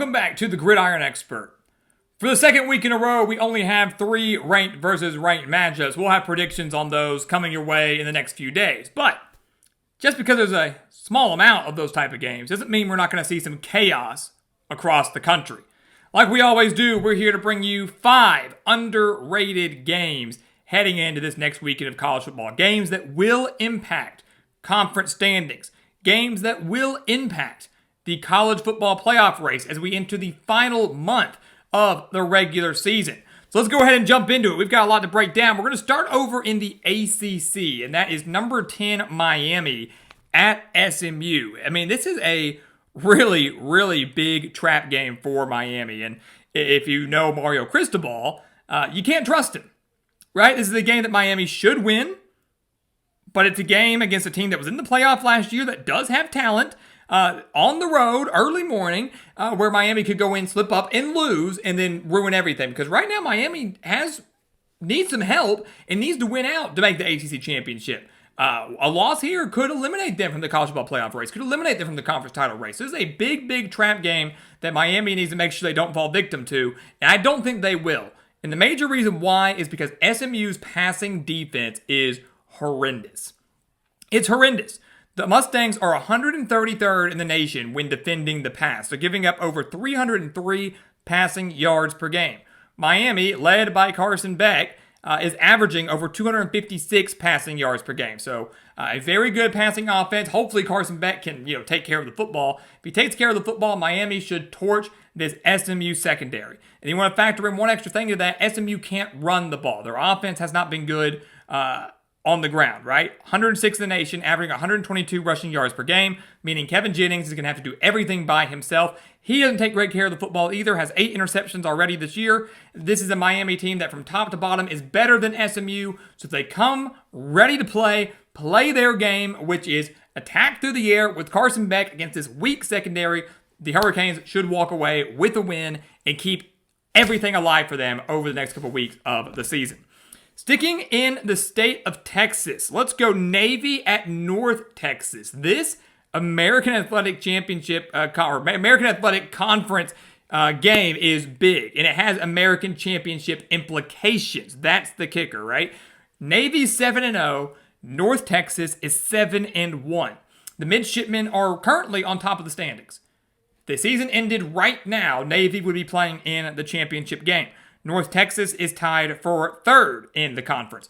Welcome back to the Gridiron Expert. For the second week in a row, we only have 3 ranked versus ranked matchups. We'll have predictions on those coming your way in the next few days. But just because there's a small amount of those type of games doesn't mean we're not going to see some chaos across the country. Like we always do, we're here to bring you 5 underrated games heading into this next weekend of college football. Games that will impact conference standings. Games that will impact the college football playoff race as we enter the final month of the regular season. So let's go ahead and jump into it. We've got a lot to break down. We're going to start over in the ACC, and that is number 10 Miami at SMU. I mean, this is a really, really big trap game for Miami. And if you know Mario Cristobal, you can't trust him, right? This is a game that Miami should win, but it's a game against a team that was in the playoff last year that does have talent. On the road, early morning, where Miami could go in, slip up, and lose, and then ruin everything. Because right now, Miami needs some help and needs to win out to make the ACC championship. A loss here could eliminate them from the college football playoff race, could eliminate them from the conference title race. This is a big, big trap game that Miami needs to make sure they don't fall victim to, and I don't think they will. And the major reason why is because SMU's passing defense is horrendous. It's horrendous. The Mustangs are 133rd in the nation when defending the pass. They're giving up over 303 passing yards per game. Miami, led by Carson Beck, is averaging over 256 passing yards per game. So a very good passing offense. Hopefully Carson Beck can take care of the football. If he takes care of the football, Miami should torch this SMU secondary. And you want to factor in one extra thing to that, SMU can't run the ball. Their offense has not been good on the ground, right? 106th in the nation, averaging 122 rushing yards per game, meaning Kevin Jennings is going to have to do everything by himself. He doesn't take great care of the football either, has 8 interceptions already this year. This is a Miami team that from top to bottom is better than SMU. So if they come ready to play their game, which is attack through the air with Carson Beck against this weak secondary, the Hurricanes should walk away with a win and keep everything alive for them over the next couple weeks of the season. Sticking in the state of Texas, let's go Navy at North Texas. This American Athletic Championship, or American Athletic Conference game is big, and it has American Championship implications. That's the kicker, right? Navy's 7-0, North Texas is 7-1. The midshipmen are currently on top of the standings. If the season ended right now, Navy would be playing in the championship game. North Texas is tied for 3rd in the conference.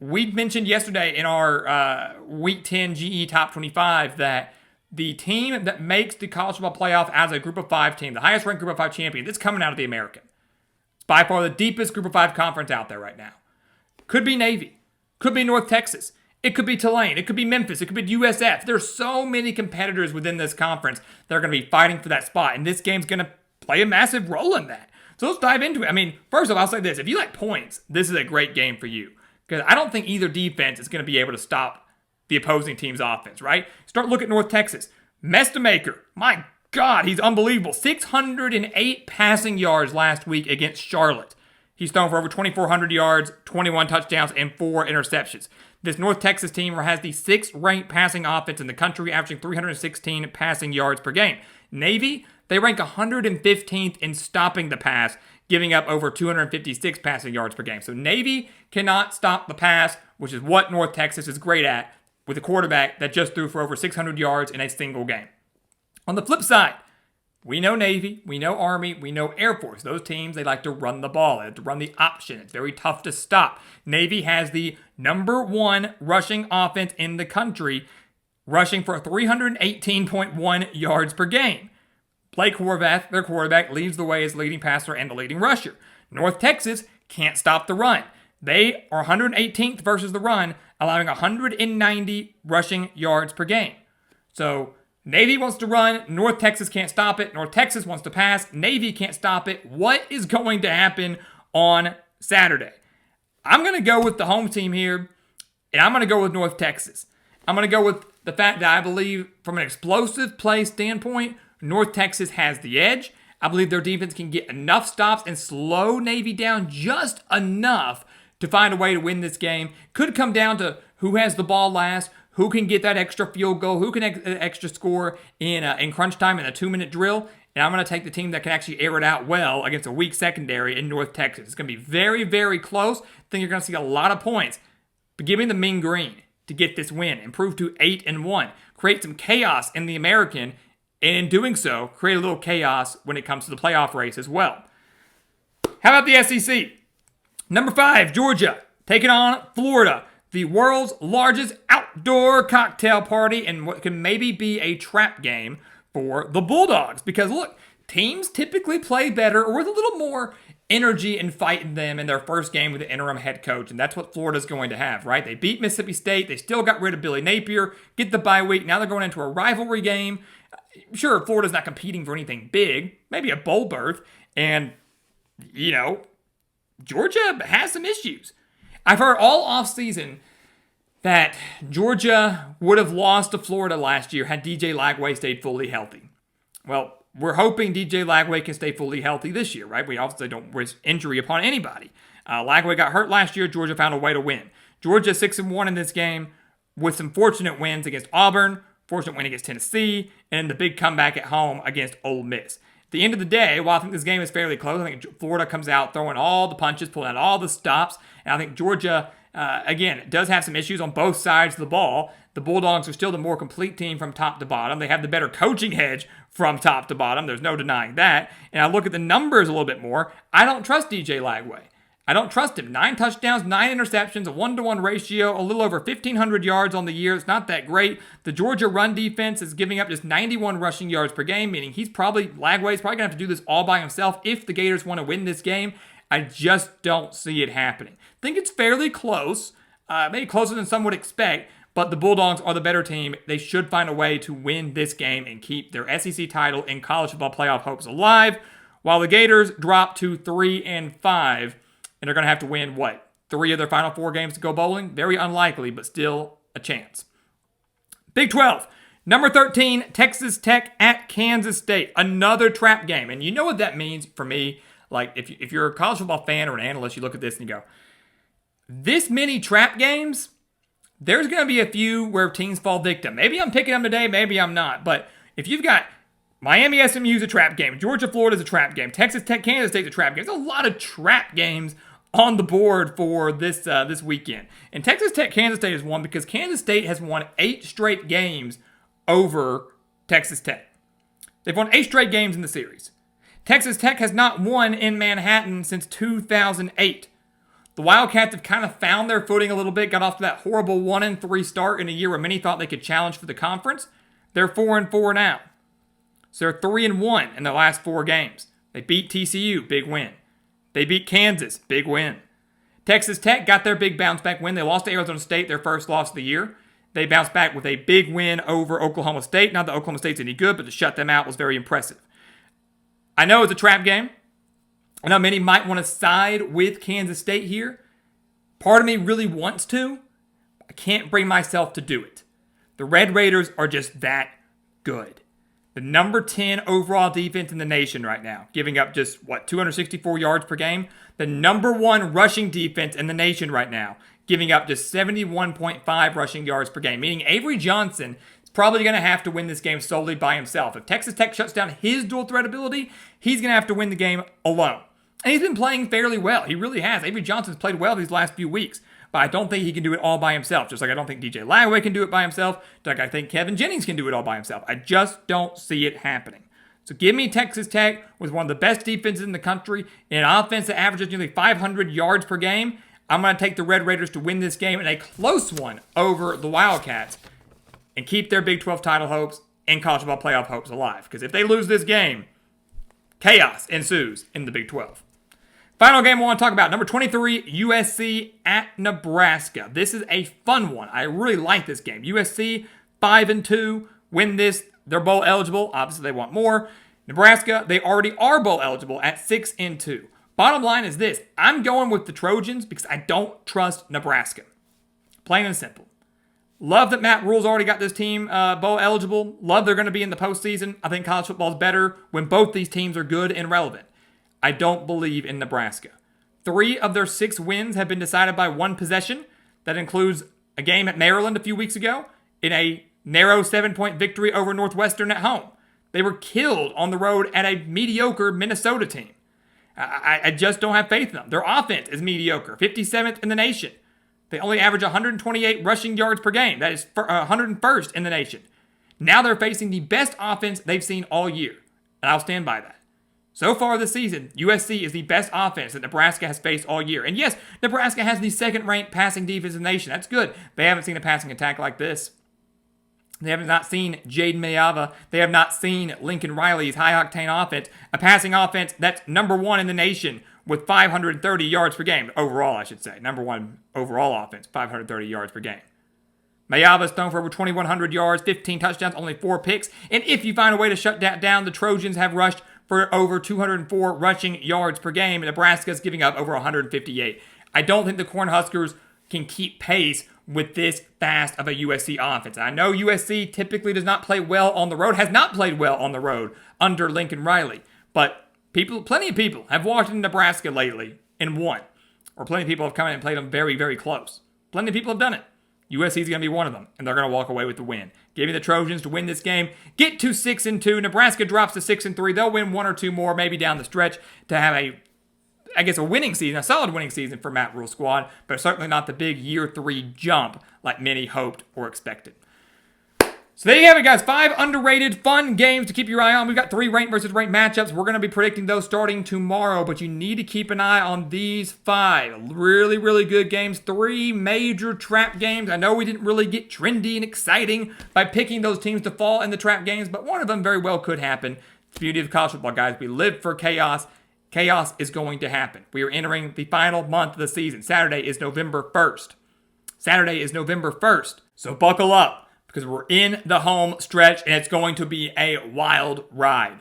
We mentioned yesterday in our Week 10 GE Top 25 that the team that makes the college football playoff as a Group of 5 team, the highest ranked Group of 5 champion, it's coming out of the American. It's by far the deepest Group of 5 conference out there right now. Could be Navy. Could be North Texas. It could be Tulane. It could be Memphis. It could be USF. There's so many competitors within this conference that are going to be fighting for that spot, and this game's going to play a massive role in that. So let's dive into it. I mean, first off, I'll say this. If you like points, this is a great game for you. Because I don't think either defense is going to be able to stop the opposing team's offense, right? Start looking at North Texas. Mestamaker, my God, he's unbelievable. 608 passing yards last week against Charlotte. He's thrown for over 2,400 yards, 21 touchdowns, and 4 interceptions. This North Texas team has the 6th ranked passing offense in the country, averaging 316 passing yards per game. Navy, they rank 115th in stopping the pass, giving up over 256 passing yards per game. So Navy cannot stop the pass, which is what North Texas is great at, with a quarterback that just threw for over 600 yards in a single game. On the flip side, we know Navy, we know Army, we know Air Force. Those teams, they like to run the ball. They like to run the option. It's very tough to stop. Navy has the number 1 rushing offense in the country, rushing for 318.1 yards per game. Blake Horvath, their quarterback, leads the way as leading passer and the leading rusher. North Texas can't stop the run. They are 118th versus the run, allowing 190 rushing yards per game. So Navy wants to run. North Texas can't stop it. North Texas wants to pass. Navy can't stop it. What is going to happen on Saturday? I'm going to go with the home team here, and I'm going to go with North Texas. I'm going to go with the fact that I believe from an explosive play standpoint, North Texas has the edge. I believe their defense can get enough stops and slow Navy down just enough to find a way to win this game. Could come down to who has the ball last, who can get that extra field goal, who can extra score in crunch time in a 2-minute drill. and I'm going to take the team that can actually air it out well against a weak secondary in North Texas. It's going to be very, very close. I think you're going to see a lot of points. But give me the Mean Green to get this win, improve to 8-1, create some chaos in the American, and in doing so, create a little chaos when it comes to the playoff race as well. How about the SEC? Number 5, Georgia, taking on Florida, the world's largest outdoor cocktail party, and what can maybe be a trap game for the Bulldogs. Because look, teams typically play better or with a little more energy and fight in them in their first game with the interim head coach, and that's what Florida's going to have, right? They beat Mississippi State. They still got rid of Billy Napier, get the bye week. Now they're going into a rivalry game. Sure, Florida's not competing for anything big, maybe a bowl berth, and, Georgia has some issues. I've heard all offseason that Georgia would have lost to Florida last year had DJ Lagway stayed fully healthy. Well, we're hoping DJ Lagway can stay fully healthy this year, right? We obviously don't risk injury upon anybody. Lagway got hurt last year. Georgia found a way to win. Georgia 6-1 in this game with some fortunate wins against Auburn, fortunate win against Tennessee, and the big comeback at home against Ole Miss. At the end of the day, while I think this game is fairly close, I think Florida comes out throwing all the punches, pulling out all the stops, and I think Georgia, again, does have some issues on both sides of the ball. The Bulldogs are still the more complete team from top to bottom. They have the better coaching edge from top to bottom. There's no denying that. And I look at the numbers a little bit more. I don't trust DJ Lagway. I don't trust him. 9 touchdowns, 9 interceptions, a 1-to-1 ratio, a little over 1,500 yards on the year. It's not that great. The Georgia run defense is giving up just 91 rushing yards per game, meaning Lagway's probably going to have to do this all by himself if the Gators want to win this game. I just don't see it happening. I think it's fairly close, maybe closer than some would expect, but the Bulldogs are the better team. They should find a way to win this game and keep their SEC title and college football playoff hopes alive, while the Gators drop to 3-5. And they're going to have to win, 3 of their final 4 games to go bowling? Very unlikely, but still a chance. Big 12. Number 13, Texas Tech at Kansas State. Another trap game. And you know what that means for me? Like, if you're a college football fan or an analyst, you look at this and you go, this many trap games, there's going to be a few where teams fall victim. Maybe I'm picking them today, maybe I'm not. But if you've got Miami SMU is a trap game, Georgia Florida is a trap game, Texas Tech Kansas State is a trap game. There's a lot of trap games on the board for this weekend. And Texas Tech Kansas State is one because Kansas State has won 8 straight games over Texas Tech. They've won 8 straight games in the series. Texas Tech has not won in Manhattan since 2008. The Wildcats have kind of found their footing a little bit, got off to that horrible 1-3 start in a year where many thought they could challenge for the conference. They're 4-4 now. So they're 3-1 in their last 4 games. They beat TCU, big win. They beat Kansas, big win. Texas Tech got their big bounce-back win. They lost to Arizona State, their first loss of the year. They bounced back with a big win over Oklahoma State. Not that Oklahoma State's any good, but to shut them out was very impressive. I know it's a trap game. I know many might want to side with Kansas State here. Part of me really wants to. I can't bring myself to do it. The Red Raiders are just that good. The number 10 overall defense in the nation right now, giving up just, 264 yards per game? The number 1 rushing defense in the nation right now, giving up just 71.5 rushing yards per game, meaning Avery Johnson is probably going to have to win this game solely by himself. If Texas Tech shuts down his dual threat ability, he's going to have to win the game alone. And he's been playing fairly well. He really has. Avery Johnson's played well these last few weeks. But I don't think he can do it all by himself. Just like I don't think DJ Lagway can do it by himself. Just like I think Kevin Jennings can do it all by himself. I just don't see it happening. So give me Texas Tech with one of the best defenses in the country and an offense that averages nearly 500 yards per game. I'm going to take the Red Raiders to win this game in a close one over the Wildcats and keep their Big 12 title hopes and college football playoff hopes alive. Because if they lose this game, chaos ensues in the Big 12. Final game I want to talk about, number 23, USC at Nebraska. This is a fun one. I really like this game. USC, 5-2, win this. They're bowl eligible. Obviously, they want more. Nebraska, they already are bowl eligible at 6-2. Bottom line is this. I'm going with the Trojans because I don't trust Nebraska. Plain and simple. Love that Matt Rule's already got this team bowl eligible. Love they're going to be in the postseason. I think college football is better when both these teams are good and relevant. I don't believe in Nebraska. 3 of their 6 wins have been decided by 1 possession. That includes a game at Maryland a few weeks ago in a narrow 7-point victory over Northwestern at home. They were killed on the road at a mediocre Minnesota team. I just don't have faith in them. Their offense is mediocre, 57th in the nation. They only average 128 rushing yards per game. That is 101st in the nation. Now they're facing the best offense they've seen all year, and I'll stand by that. So far this season, USC is the best offense that Nebraska has faced all year. And yes, Nebraska has the second-ranked passing defense in the nation. That's good. They haven't seen a passing attack like this. They have not seen Jaden Mayava. They have not seen Lincoln Riley's high-octane offense, a passing offense that's number one in the nation with 530 yards per game. Overall, I should say. Number one overall offense, 530 yards per game. Mayava's thrown for over 2,100 yards, 15 touchdowns, only 4 picks. And if you find a way to shut that down, the Trojans have rushed for over 204 rushing yards per game. And Nebraska's giving up over 158. I don't think the Cornhuskers can keep pace with this fast of a USC offense. I know USC typically does not play well on the road, has not played well on the road under Lincoln Riley. But plenty of people have walked into Nebraska lately and won. Or plenty of people have come in and played them very, very close. Plenty of people have done it. USC is going to be one of them, and they're going to walk away with the win. Give me the Trojans to win this game. Get to 6-2. Nebraska drops to 6-3. They'll win 1 or 2 more, maybe down the stretch, to have a winning season, a solid winning season for Matt Rhule's squad, but certainly not the big year 3 jump like many hoped or expected. So there you have it, guys. 5 underrated, fun games to keep your eye on. We've got 3 ranked versus ranked matchups. We're going to be predicting those starting tomorrow, but you need to keep an eye on these 5 really, really good games. 3 major trap games. I know we didn't really get trendy and exciting by picking those teams to fall in the trap games, but one of them very well could happen. The beauty of college football, guys. We live for chaos. Chaos is going to happen. We are entering the final month of the season. Saturday is November 1st. So buckle up, because we're in the home stretch, and it's going to be a wild ride.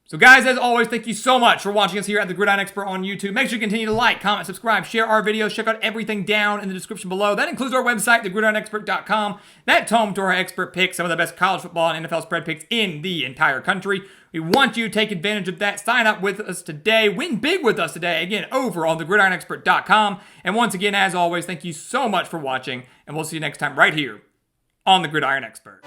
So guys, as always, thank you so much for watching us here at The Gridiron Expert on YouTube. Make sure you continue to like, comment, subscribe, share our videos. Check out everything down in the description below. That includes our website, thegridironexpert.com. That's home to our expert picks, some of the best college football and NFL spread picks in the entire country. We want you to take advantage of that. Sign up with us today. Win big with us today. Again, over on thegridironexpert.com. And once again, as always, thank you so much for watching, and we'll see you next time right here on The Gridiron Expert.